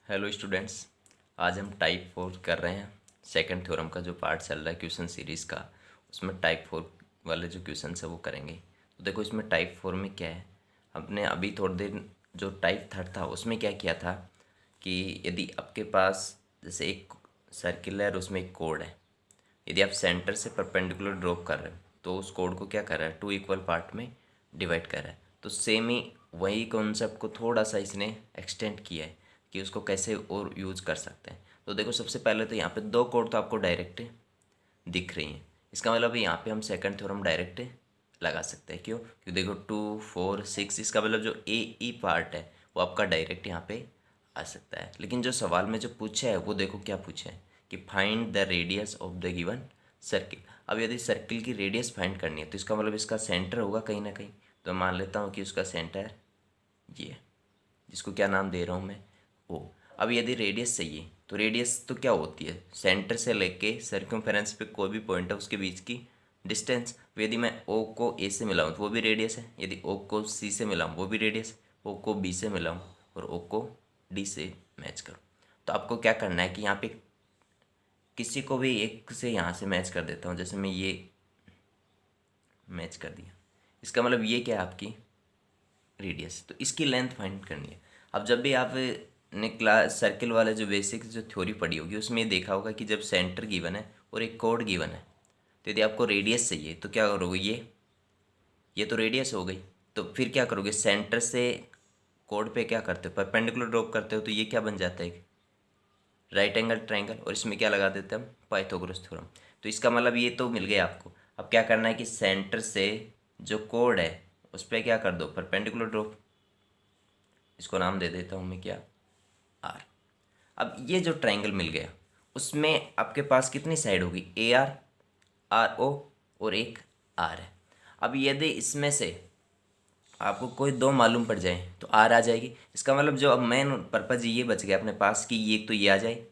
Hello students. आज हम type 4 कर रहे हैं। सेकंड थ्योरम का जो पार्ट चल रहा है क्वेश्चन सीरीज़ का, उसमें टाइप 4 वाले जो क्वेश्चन है वो करेंगे। तो देखो इसमें टाइप 4 में क्या है, हमने अभी थोड़ी देर जो टाइप 3 था उसमें क्या किया था कि यदि आपके पास जैसे एक सर्किल है और उसमें एक कोड है, यदि आप सेंटर से परपेंडिकुलर ड्रॉप कर रहे हो तो उस कोड को क्या कर रहा है, 2 इक्वल पार्ट में डिवाइड कर रहा है। तो सेम ही वही कॉन्सेप्ट को थोड़ा सा इसने एक्सटेंड किया है कि उसको कैसे और यूज कर सकते हैं। तो देखो सबसे पहले तो यहाँ पे 2 कोड तो आपको डायरेक्ट दिख रही हैं। इसका मतलब यहाँ पे हम सेकंड थ्योरम डायरेक्ट लगा सकते हैं। क्यों? क्योंकि देखो 2 4 6, इसका मतलब जो ए ई पार्ट है वो आपका डायरेक्ट यहाँ पे आ सकता है। लेकिन जो सवाल में जो पूछा है वो देखो क्या पूछा है कि find the radius of the given circle. अब यदि सर्किल की रेडियस फाइंड करनी है तो इसका मतलब इसका सेंटर होगा कहीं ना कहीं। तो मान लेता हूँ कि उसका सेंटर ये, जिसको क्या नाम दे रहा हूँ मैं, ओ। अब यदि रेडियस चाहिए तो रेडियस तो क्या होती है, सेंटर से लेके सर्कमफेरेंस पे कोई भी पॉइंट है उसके बीच की डिस्टेंस। यदि मैं ओ को ए से मिलाऊँ तो वो भी रेडियस है, यदि ओ को सी से मिलाऊँ वो भी रेडियस, ओ को बी से मिलाऊँ और ओ को डी से मैच करूँ। तो आपको क्या करना है कि यहाँ पे किसी को भी एक से यहाँ से मैच कर देता हूँ। जैसे मैं ये मैच कर दिया, इसका मतलब ये क्या है आपकी रेडियस। तो इसकी लेंथ फाइंड करनी है। अब जब भी आपने क्लास सर्किल वाले जो बेसिक जो थ्योरी पढ़ी होगी उसमें ये देखा होगा कि जब सेंटर गिवन है और एक कोड गिवन है, तो यदि आपको रेडियस चाहिए तो क्या करोगे, ये तो रेडियस हो गई। तो फिर क्या करोगे, सेंटर से कोड पे क्या करते हो, परपेंडिकुलर ड्रॉप करते हो, तो ये क्या बन जाता है, राइट एंगल ट्राइंगल। और इसमें क्या लगा देते हैं हम, पाइथागोरस थ्योरम। तो इसका मतलब ये तो मिल गया आपको। अब क्या करना है कि सेंटर से जो कोड है उस पर क्या कर दो, परपेंडिकुलर ड्रॉप। इसको नाम दे देता हूँ मैं क्या, आर। अब ये जो ट्रायंगल मिल गया उसमें आपके पास कितनी साइड होगी, ए आर, आर ओ और एक आर है। अब यदि इसमें से आपको कोई दो मालूम पड़ जाए तो आर आ जाएगी। इसका मतलब जो अब मेन पर्पज ये बच गया अपने पास कि ये तो ये आ जाए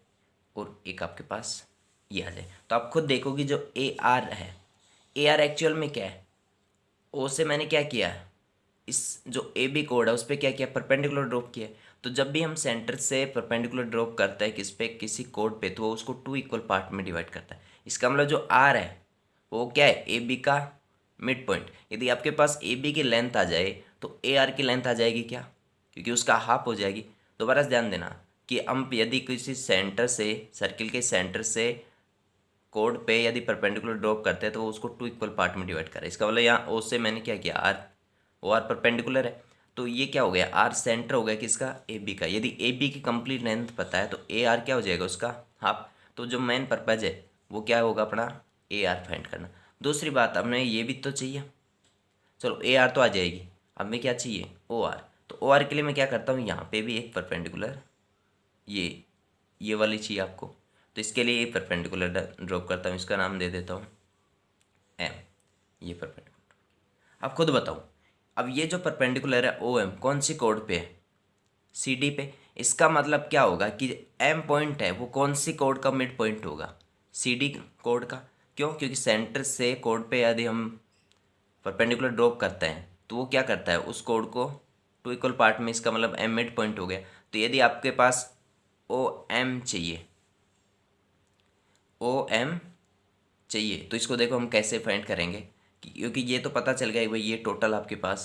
और एक आपके पास ये आ जाए। तो आप खुद देखोगे जो ए आर है, ए आर एक्चुअल में क्या है, ओ से मैंने क्या किया, इस जो ए बी कोड है उस पर क्या किया, परपेंडिकुलर ड्रॉप किया। तो जब भी हम सेंटर से परपेंडिकुलर ड्रॉप करते हैं किस पे, किसी कोड पे, तो वो उसको 2 इक्वल पार्ट में डिवाइड करता है। इसका मतलब जो आर है वो क्या है, ए बी का मिड पॉइंट। यदि आपके पास ए बी की लेंथ आ जाए तो ए आर की लेंथ आ जाएगी क्या, क्योंकि उसका हाफ हो जाएगी। दोबारा से ध्यान देना कि हम यदि किसी सेंटर से, सर्किल के सेंटर से कोड पे यदि परपेंडिकुलर ड्रॉप करते हैं तो वो उसको 2 इक्वल पार्ट में डिवाइड करें। इसका मतलब यहाँ ओ से मैंने क्या किया, आर, ओ आर परपेंडिकुलर है। तो ये क्या हो गया, आर सेंटर हो गया किसका, ए बी का। यदि ए बी की कंप्लीट लेंथ पता है तो ए आर क्या हो जाएगा, उसका हाफ। तो जो मेन पर्पज है वो क्या होगा अपना, ए आर फाइंड करना। दूसरी बात, हमें ये भी तो चाहिए, चलो ए आर तो आ जाएगी, अब मैं क्या चाहिए, ओ आर। तो ओ आर के लिए मैं क्या करता हूँ, यहाँ पे भी एक परपेंडिकुलर, ये वाली चाहिए आपको। तो इसके लिए ये परपेंडिकुलर ड्रॉप करता हूँ, इसका नाम दे देता हूँ एम। ये परपेंडिकुलर, अब खुद बताओ। अब ये जो परपेंडिकुलर है ओ एम कौन सी कोड पे है, सी डी पे। इसका मतलब क्या होगा कि एम पॉइंट है वो कौन सी कोड का मिड पॉइंट होगा, सी डी कोड का। क्यों? क्योंकि सेंटर से कोड पे यदि हम परपेंडिकुलर ड्रॉप करते हैं तो वो क्या करता है, उस कोड को 2 इक्वल पार्ट में, इसका मतलब एम मिड पॉइंट हो गया। तो यदि आपके पास ओ एम चाहिए, ओ एम चाहिए, तो इसको देखो हम कैसे फाइंड करेंगे क्योंकि ये तो पता चल गया भाई ये टोटल आपके पास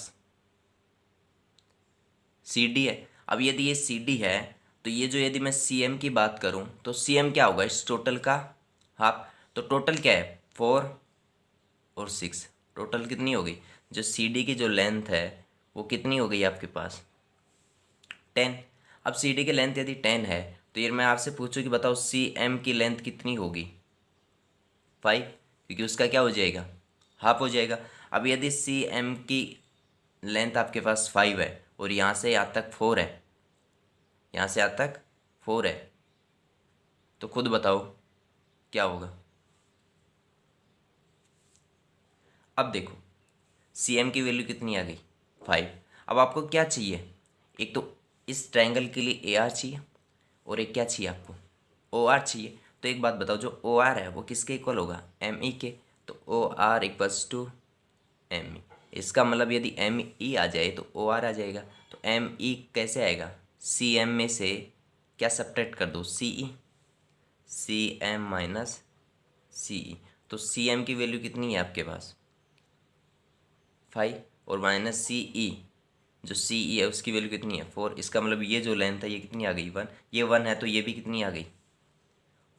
सी डी है। अब यदि ये सी डी है तो ये जो, यदि मैं सी एम की बात करूं तो सी एम क्या होगा, इस टोटल का हाफ। तो टोटल क्या है, 4 और 6, टोटल कितनी हो गई, जो सी डी की जो लेंथ है वो कितनी हो गई आपके पास, 10। अब सी डी की लेंथ यदि 10 है तो ये मैं आपसे पूछूं कि बताओ सी एम की लेंथ कितनी होगी, 5, क्योंकि उसका क्या हो जाएगा, हाफ हो जाएगा। अब यदि सी एम की लेंथ आपके पास 5 है और यहाँ से यहाँ तक 4 है, यहाँ से यहाँ तक 4 है, तो खुद बताओ क्या होगा। अब देखो सी एम की वैल्यू कितनी आ गई, 5। अब आपको क्या चाहिए, एक तो इस ट्रायंगल के लिए ए आर चाहिए और एक क्या चाहिए आपको, ओ आर चाहिए। तो एक बात बताओ, जो ओ आर है वो किसके इक्वल होगा, एम ई के। तो O R equals to M E. इसका मतलब यदि एम ई आ जाए तो ओ आर आ जाएगा। तो एम ई कैसे आएगा, सी एम में से क्या सब्ट्रैक्ट कर दो, सी एम माइनस सी ई। तो सी एम की वैल्यू कितनी है आपके पास 5, और माइनस सी ई, जो सी ई है उसकी वैल्यू कितनी है 4। इसका मतलब ये जो लेंथ है ये कितनी आ गई 1, ये 1 है तो ये भी कितनी आ गई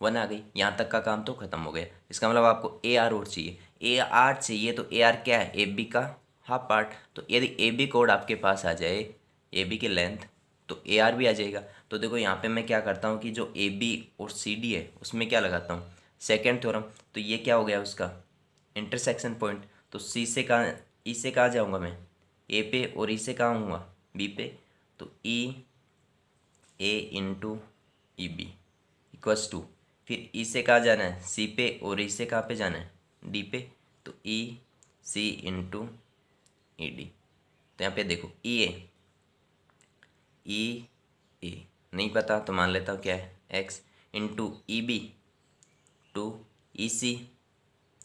1 आ गई। यहाँ तक का काम तो ख़त्म हो गया। इसका मतलब आपको ए आर और चाहिए, ए आर चाहिए तो ए आर क्या है ए बी का हाफ पार्ट। तो यदि ए बी कोड आपके पास आ जाए, ए बी की लेंथ, तो ए आर भी आ जाएगा। तो देखो यहाँ पे मैं क्या करता हूँ कि जो ए बी और सी डी है उसमें क्या लगाता हूँ सेकेंड थ्योरम। तो ये क्या हो गया उसका इंटरसेक्शन पॉइंट। तो सी से कहाँ, ई से कहाँ जाऊँगा मैं ए पे, और ई से कहाँ आऊँगा बी पे। तो E A into E B equals two, फिर ई से कहाँ जाना है सी पे, और ई से कहाँ पे जाना है डी पे। तो ई सी इंटू ई डी। तो यहाँ पे देखो ई ए नहीं पता तो मान लेता हूँ क्या है X into E B two, E C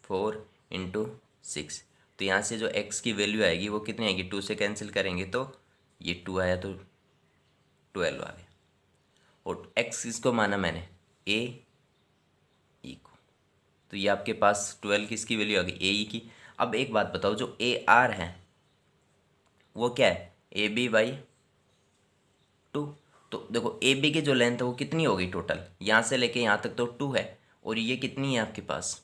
4 into 6। तो यहाँ से जो x की वैल्यू आएगी वो कितनी आएगी 2 से कैंसिल करेंगे तो ये 2 आया तो 12 आ गया। और x किसको माना मैंने ए ई को, तो ये आपके पास 12 किसकी वैल्यू आ गई ए ई की। अब एक बात बताओ, जो ए आर है वो क्या है ए बी बाई 2। तो देखो ए बी की जो लेंथ है वो कितनी हो गई टोटल, यहाँ से लेके यहाँ तक तो 2 है, और ये कितनी है आपके पास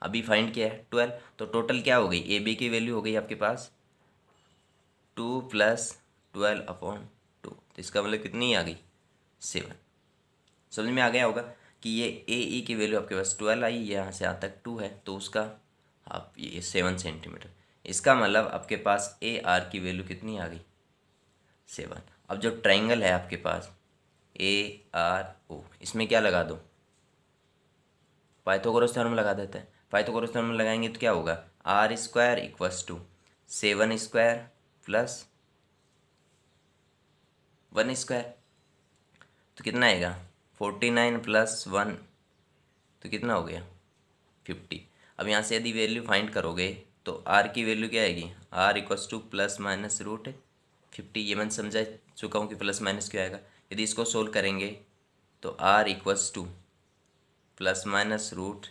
अभी फाइंड किया है 12। तो टोटल क्या हो गई ए बी की वैल्यू हो गई आपके पास 2 प्लस 12/2। तो इसका मतलब कितनी आ गई 7। समझ में आ गया होगा कि ये ए ई की वैल्यू आपके पास 12 आई, यहाँ से यहाँ तक 2 है तो उसका आप ये 7 सेंटीमीटर। इसका मतलब आपके पास ए आर की वैल्यू कितनी आ गई 7। अब जो ट्रायंगल है आपके पास ए आर ओ, इसमें क्या लगा दो पाइथागोरस थ्योरम लगा देते हैं। पाइथागोरस थ्योरम लगाएंगे तो क्या होगा R square equals to 7 square plus 1 square. तो कितना आएगा 49 प्लस 1, तो कितना हो गया 50। अब यहाँ से यदि वैल्यू फाइंड करोगे तो आर की वैल्यू क्या आएगी R equals to plus minus root 50। ये मैं समझा चुका हूँ कि प्लस माइनस क्यों आएगा। यदि इसको सोल्व करेंगे तो R equals to plus minus root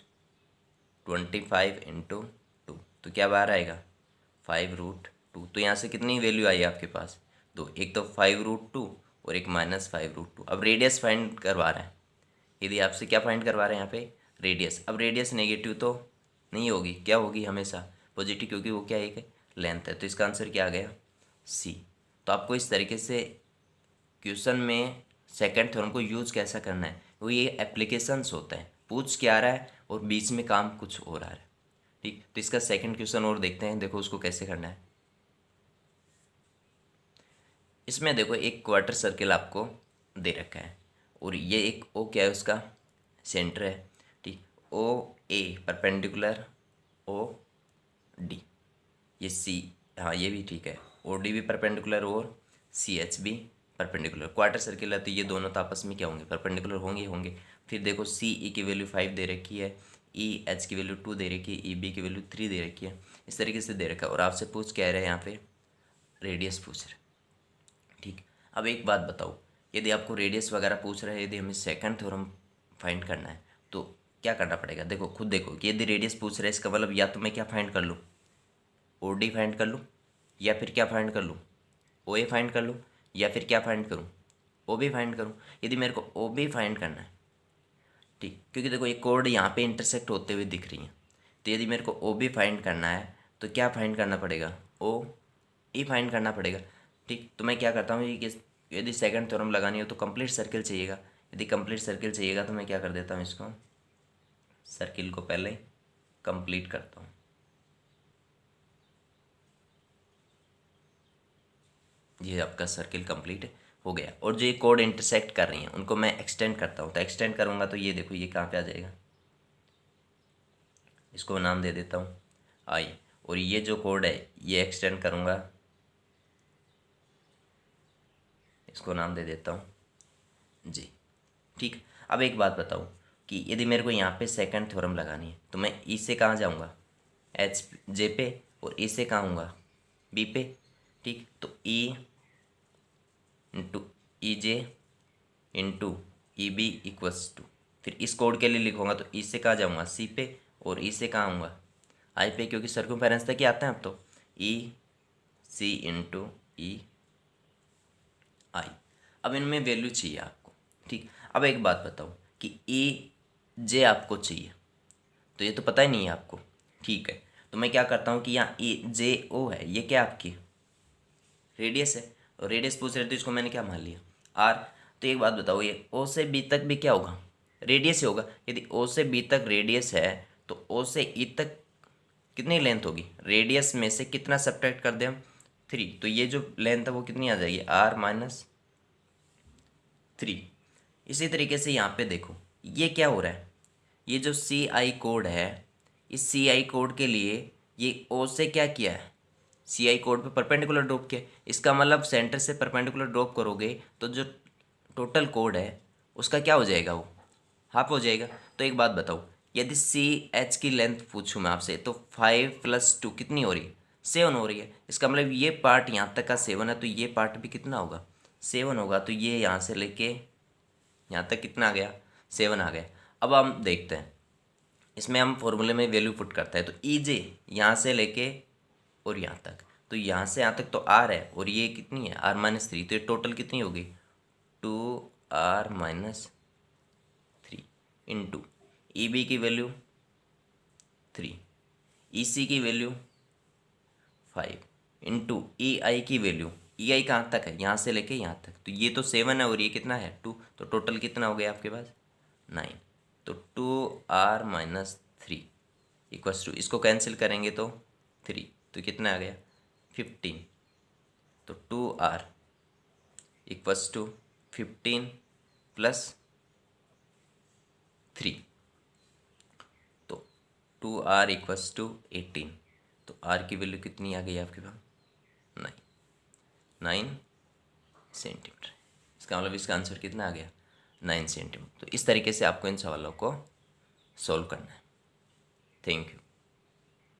25 into 2, तो क्या बाहर आएगा 5√2। तो यहाँ से कितनी वैल्यू आई आपके पास दो, एक तो 5√2 और एक -5√2। अब रेडियस फाइंड करवा रहा है, यदि आपसे क्या फाइंड करवा रहे हैं यहाँ पे रेडियस। अब रेडियस नेगेटिव तो नहीं होगी, क्या होगी हमेशा पॉजिटिव, क्योंकि वो क्या एक लेंथ है। तो इसका आंसर क्या आ गया सी। तो आपको इस तरीके से क्वेश्चन में सेकंड थ्योरम को यूज़ कैसा करना है, वो ये एप्लीकेशंस होता है, पूछ क्या आ रहा है और बीच में काम कुछ और आ रहा है। ठीक, तो इसका सेकंड क्वेश्चन और देखते हैं, देखो उसको कैसे करना है। इसमें देखो एक क्वार्टर सर्किल आपको दे रखा है, और ये एक ओ क्या है उसका सेंटर है। ठीक, ओ ए परपेंडिकुलर ओ डी, ये सी, हाँ ये भी ठीक है, ओ डी भी परपेंडिकुलर और सी एच भी परपेंडिकुलर। क्वार्टर सर्किल है तो ये दोनों तो आपस में क्या होंगे परपेंडिकुलर होंगे। फिर देखो सी ई की वैल्यू 5 दे रखी है, ई एच की वैल्यू 2 दे रखी है, ई बी की वैल्यू 3 दे रखी है। इस तरीके से दे रखा है, और आपसे पूछ क्या रहे हैं यहाँ पे रेडियस पूछ रहे। ठीक, अब एक बात बताओ, यदि आपको रेडियस वगैरह पूछ रहे हैं, यदि हमें सेकंड थ्योरम फाइंड करना है तो क्या करना पड़ेगा। देखो खुद देखो कि यदि रेडियस पूछ रहे हैं इसका मतलब या तो मैं क्या फाइंड कर लूँ ओ डी फाइंड कर लूँ, या फिर क्या फाइंड कर लूँ ओ ए फाइंड कर लूँ, या फिर क्या फाइंड करूँ ओ बी फाइंड करूँ। यदि मेरे को ओ बी फाइंड करना है, ठीक, क्योंकि देखो ये कोड यहाँ पे इंटरसेक्ट होते हुए दिख रही हैं, तो यदि मेरे को ओ बी फाइंड करना है तो क्या फाइंड करना पड़ेगा ओ ई फाइंड करना पड़ेगा। ठीक, तो मैं क्या करता हूँ कि यदि सेकंड थ्योरम लगानी हो तो कंप्लीट सर्किल चाहिएगा। यदि कंप्लीट सर्किल चाहिएगा तो मैं क्या कर देता हूँ इसको सर्किल को पहले कंप्लीट करता हूँ। ये आपका सर्किल कंप्लीट हो गया, और जो ये कोड इंटरसेक्ट कर रही हैं उनको मैं एक्सटेंड करता हूँ। तो एक्सटेंड करूँगा तो ये देखो ये कहाँ पे आ जाएगा, इसको नाम दे देता हूँ आई, और ये जो कोड है ये एक्सटेंड करूँगा, इसको नाम दे देता हूँ जी। ठीक, अब एक बात बताऊँ कि यदि मेरे को यहाँ पे सेकंड थ्योरम लगानी है तो मैं ई से कहाँ जाऊँगा एच जे पे, और ई से कहाँ आऊँगा बी पे। ठीक, तो E into E J into E B equals to, फिर इस कोड के लिए लिखूंगा तो ई से कहाँ जाऊँगा, सी पे, और ई से कहाँ आऊँगा, आई पे, क्योंकि सर्कमफेरेंस तक ही आता है अब तो, ई सी इंटू ई आई। अब इनमें वैल्यू चाहिए आपको, ठीक। अब एक बात बताओ कि ई जे आपको चाहिए, तो ये तो पता ही नहीं है आपको, ठीक है। तो मैं क्या करता हूँ कि यहाँ ई जे ओ है, ये क्या आपकी रेडियस है, और रेडियस पूछ रहे तो इसको मैंने क्या मान लिया, आर। तो एक बात बताओ, ये ओ से बी तक भी क्या होगा, रेडियस ही होगा। यदि ओ से बी तक रेडियस है तो ओ से ई तक कितनी लेंथ होगी, रेडियस में से कितना सब्ट्रैक्ट कर दें हम, 3। तो ये जो लेंथ है वो कितनी आ जाएगी, R-3। इसी तरीके से यहाँ पे देखो ये क्या हो रहा है, ये जो सी आई कोड है, इस सी आई कोड के लिए ये ओ से क्या किया है, सी आई कोड पे परपेंडिकुलर ड्रॉप किया। इसका मतलब सेंटर से परपेंडिकुलर ड्रॉप करोगे तो जो टोटल कोड है उसका क्या हो जाएगा, वो हाफ हो जाएगा। तो एक बात बताओ, यदि सी एच की लेंथ पूछूं मैं आपसे तो 5+2 कितनी हो रही है, 7 हो रही है। इसका मतलब ये पार्ट यहाँ तक का 7 है, तो ये पार्ट भी कितना होगा, 7 होगा। तो ये यहाँ से लेके यहाँ तक कितना आ गया, 7 आ गया। अब हम देखते हैं, इसमें हम फॉर्मूले में वैल्यू पुट करते हैं। तो ई जे यहाँ से लेके और यहाँ तक, तो यहाँ से यहाँ तक तो आर है, और ये कितनी है, R-3। तो ये टोटल कितनी होगी, 2R-3 इंटू ई बी की वैल्यू 3, ई सी की वैल्यू 5 इंटू ई आई की वैल्यू, ई आई कहाँ तक है, यहाँ से लेके यहाँ तक। तो ये तो 7 है और ये कितना है, 2। तो टोटल कितना हो गया आपके पास, 9। तो 2R-3 इक्वल्स टू, इसको कैंसिल करेंगे तो 3, तो कितना आ गया, 15। तो 2R इक्वल्स टू 15 प्लस 3, तो 2R इक्वल्स टू 18। तो R की वैल्यू कितनी आ गई आपके पास, 9 सेंटीमीटर। इसका मतलब इसका आंसर कितना आ गया, 9 सेंटीमीटर। तो इस तरीके से आपको इन सवालों को सॉल्व करना है। Thank you.